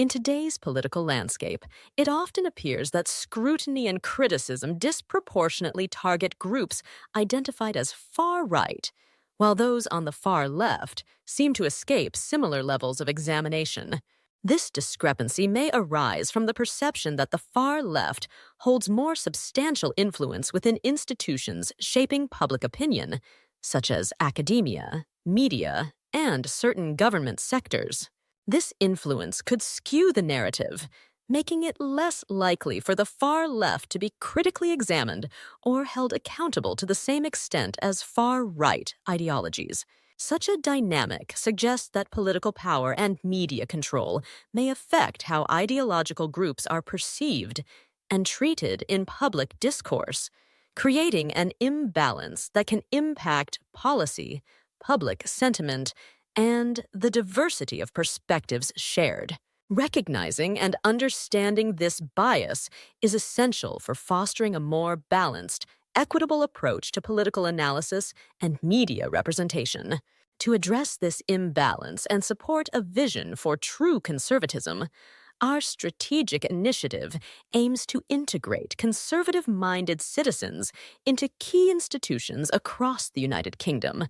In today's political landscape, it often appears that scrutiny and criticism disproportionately target groups identified as far right, while those on the far left seem to escape similar levels of examination. This discrepancy may arise from the perception that the far left holds more substantial influence within institutions shaping public opinion, such as academia, media, and certain government sectors. This influence could skew the narrative, making it less likely for the far left to be critically examined or held accountable to the same extent as far right ideologies. Such a dynamic suggests that political power and media control may affect how ideological groups are perceived and treated in public discourse, creating an imbalance that can impact policy, public sentiment, and the diversity of perspectives shared. Recognizing and understanding this bias is essential for fostering a more balanced, equitable approach to political analysis and media representation. To address this imbalance and support a vision for true conservatism, our strategic initiative aims to integrate conservative-minded citizens into key institutions across the United Kingdom,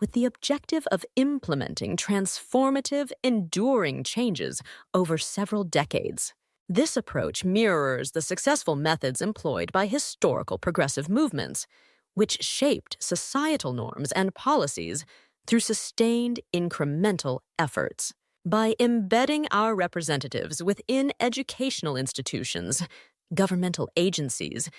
with the objective of implementing transformative, enduring changes over several decades. This approach mirrors the successful methods employed by historical progressive movements, which shaped societal norms and policies through sustained incremental efforts. By embedding our representatives within educational institutions, governmental agencies,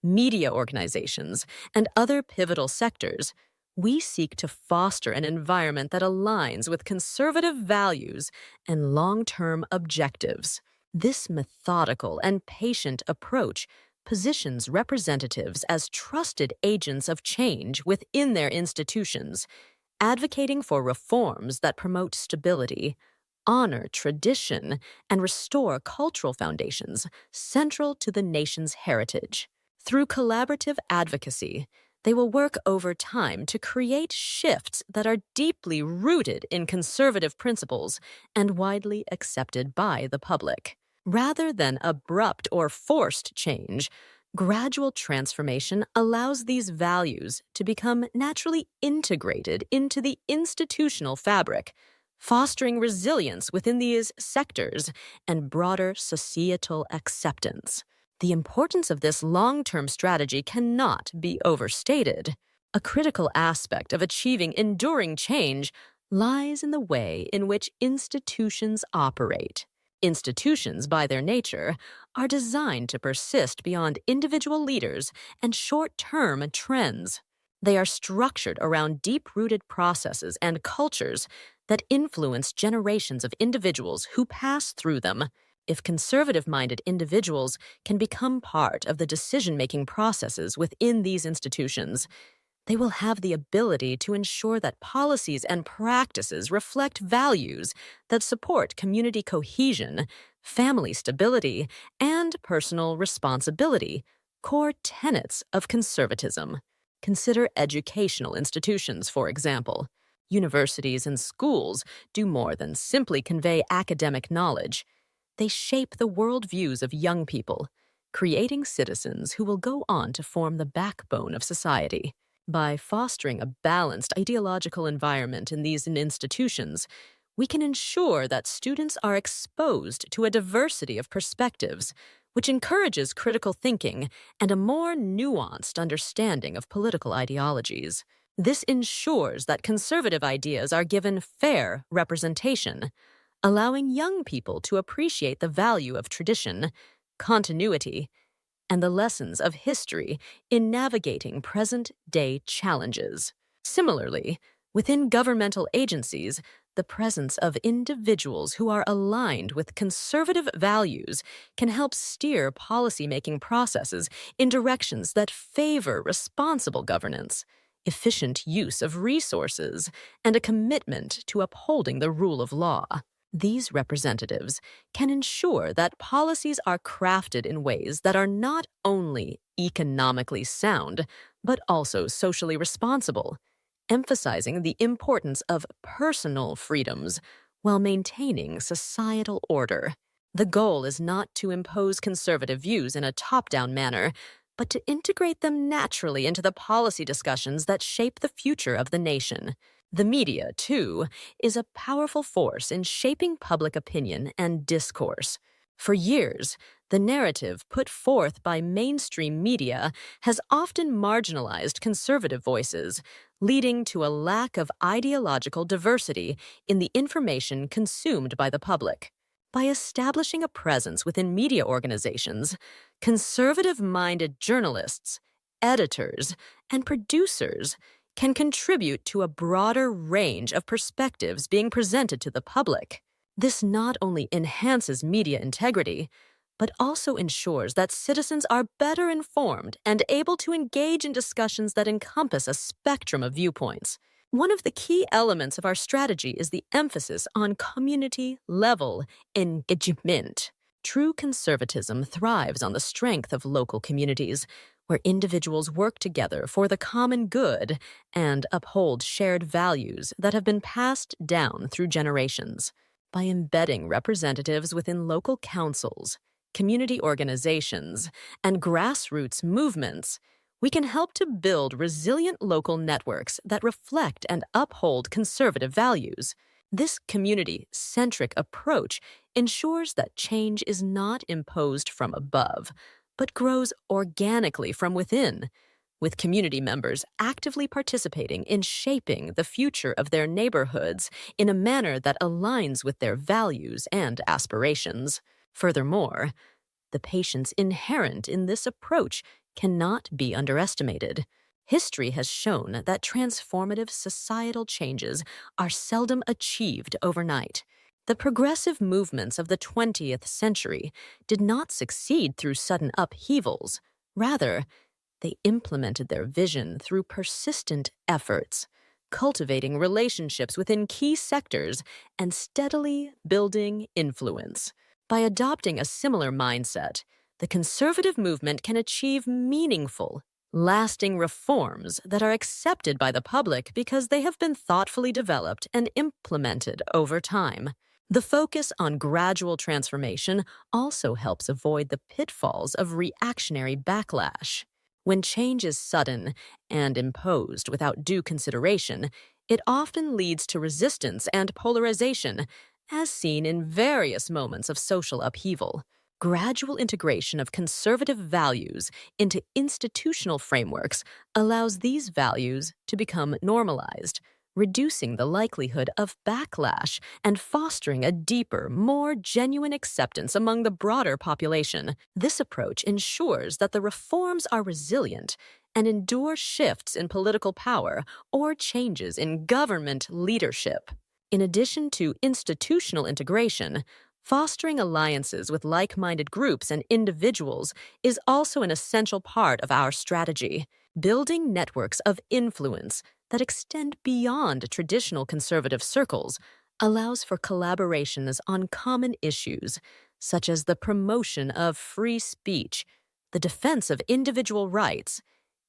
media organizations, and other pivotal sectors, we seek to foster an environment that aligns with conservative values and long-term objectives. This methodical and patient approach positions representatives as trusted agents of change within their institutions, advocating for reforms that promote stability, honor tradition, and restore cultural foundations central to the nation's heritage. Through collaborative advocacy, they will work over time to create shifts that are deeply rooted in conservative principles and widely accepted by the public. Rather than abrupt or forced change, gradual transformation allows these values to become naturally integrated into the institutional fabric, fostering resilience within these sectors and broader societal acceptance. The importance of this long-term strategy cannot be overstated. A critical aspect of achieving enduring change lies in the way in which institutions operate. Institutions, by their nature, are designed to persist beyond individual leaders and short-term trends. They are structured around deep-rooted processes and cultures that influence generations of individuals who pass through them. If conservative-minded individuals can become part of the decision-making processes within these institutions, they will have the ability to ensure that policies and practices reflect values that support community cohesion, family stability, and personal responsibility, core tenets of conservatism. Consider educational institutions, for example. Universities and schools do more than simply convey academic knowledge. They shape the worldviews of young people, creating citizens who will go on to form the backbone of society. By fostering a balanced ideological environment in these institutions, we can ensure that students are exposed to a diversity of perspectives, which encourages critical thinking and a more nuanced understanding of political ideologies. This ensures that conservative ideas are given fair representation, allowing young people to appreciate the value of tradition, continuity, and the lessons of history in navigating present-day challenges. Similarly, within governmental agencies, the presence of individuals who are aligned with conservative values can help steer policymaking processes in directions that favor responsible governance, efficient use of resources, and a commitment to upholding the rule of law. These representatives can ensure that policies are crafted in ways that are not only economically sound, but also socially responsible, emphasizing the importance of personal freedoms while maintaining societal order. The goal is not to impose conservative views in a top-down manner, but to integrate them naturally into the policy discussions that shape the future of the nation. The media, too, is a powerful force in shaping public opinion and discourse. For years, the narrative put forth by mainstream media has often marginalized conservative voices, leading to a lack of ideological diversity in the information consumed by the public. By establishing a presence within media organizations, conservative-minded journalists, editors, and producers can contribute to a broader range of perspectives being presented to the public. This not only enhances media integrity, but also ensures that citizens are better informed and able to engage in discussions that encompass a spectrum of viewpoints. One of the key elements of our strategy is the emphasis on community-level engagement. True conservatism thrives on the strength of local communities, where individuals work together for the common good and uphold shared values that have been passed down through generations. By embedding representatives within local councils, community organizations, and grassroots movements, we can help to build resilient local networks that reflect and uphold conservative values. This community-centric approach ensures that change is not imposed from above, but grows organically from within, with community members actively participating in shaping the future of their neighborhoods in a manner that aligns with their values and aspirations. Furthermore, the patience inherent in this approach cannot be underestimated. History has shown that transformative societal changes are seldom achieved overnight. The progressive movements of the 20th century did not succeed through sudden upheavals. Rather, they implemented their vision through persistent efforts, cultivating relationships within key sectors and steadily building influence. By adopting a similar mindset, the conservative movement can achieve meaningful, lasting reforms that are accepted by the public because they have been thoughtfully developed and implemented over time. The focus on gradual transformation also helps avoid the pitfalls of reactionary backlash. When change is sudden and imposed without due consideration, it often leads to resistance and polarization, as seen in various moments of social upheaval. Gradual integration of conservative values into institutional frameworks allows these values to become normalized, reducing the likelihood of backlash and fostering a deeper, more genuine acceptance among the broader population. This approach ensures that the reforms are resilient and endure shifts in political power or changes in government leadership. In addition to institutional integration, fostering alliances with like-minded groups and individuals is also an essential part of our strategy. Building networks of influence that extend beyond traditional conservative circles allows for collaborations on common issues, such as the promotion of free speech, the defense of individual rights,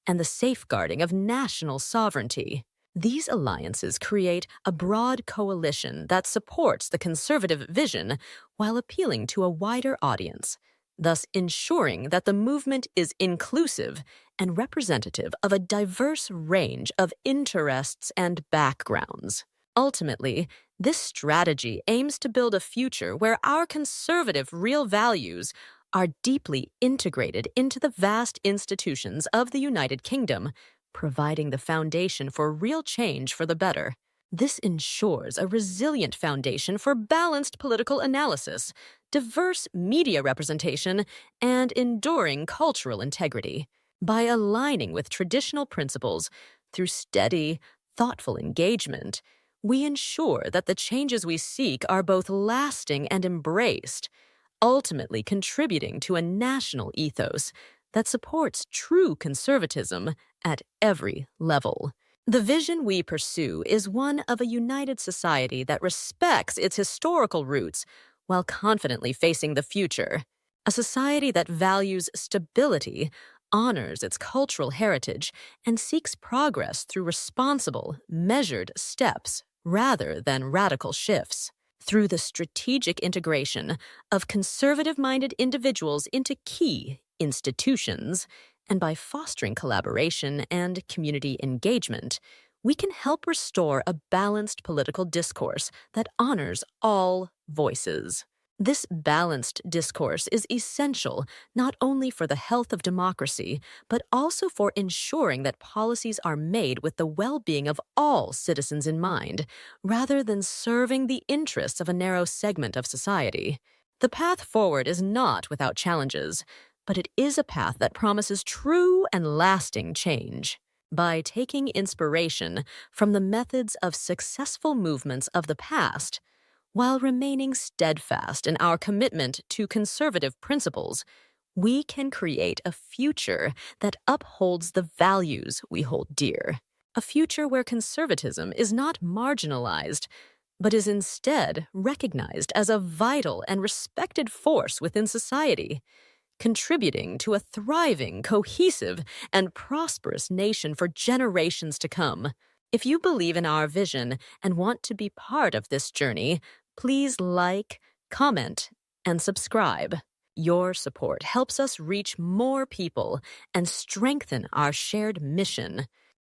and the safeguarding of national sovereignty. These alliances create a broad coalition that supports the conservative vision while appealing to a wider audience, thus ensuring that the movement is inclusive and representative of a diverse range of interests and backgrounds. Ultimately, this strategy aims to build a future where our conservative real values are deeply integrated into the vast institutions of the United Kingdom, providing the foundation for real change for the better. This ensures a resilient foundation for balanced political analysis, diverse media representation, and enduring cultural integrity. By aligning with traditional principles through steady, thoughtful engagement, we ensure that the changes we seek are both lasting and embraced, ultimately contributing to a national ethos that supports true conservatism at every level. The vision we pursue is one of a united society that respects its historical roots while confidently facing the future. A society that values stability, honors its cultural heritage, and seeks progress through responsible, measured steps rather than radical shifts. through the strategic integration of conservative-minded individuals into key institutions, and by fostering collaboration and community engagement, we can help restore a balanced political discourse that honors all voices. This balanced discourse is essential not only for the health of democracy, but also for ensuring that policies are made with the well-being of all citizens in mind, rather than serving the interests of a narrow segment of society. The path forward is not without challenges, but it is a path that promises true and lasting change. By taking inspiration from the methods of successful movements of the past, while remaining steadfast in our commitment to conservative principles, we can create a future that upholds the values we hold dear. A future where conservatism is not marginalized, but is instead recognized as a vital and respected force within society, contributing to a thriving, cohesive, and prosperous nation for generations to come. If you believe in our vision and want to be part of this journey, please like, comment, and subscribe. Your support helps us reach more people and strengthen our shared mission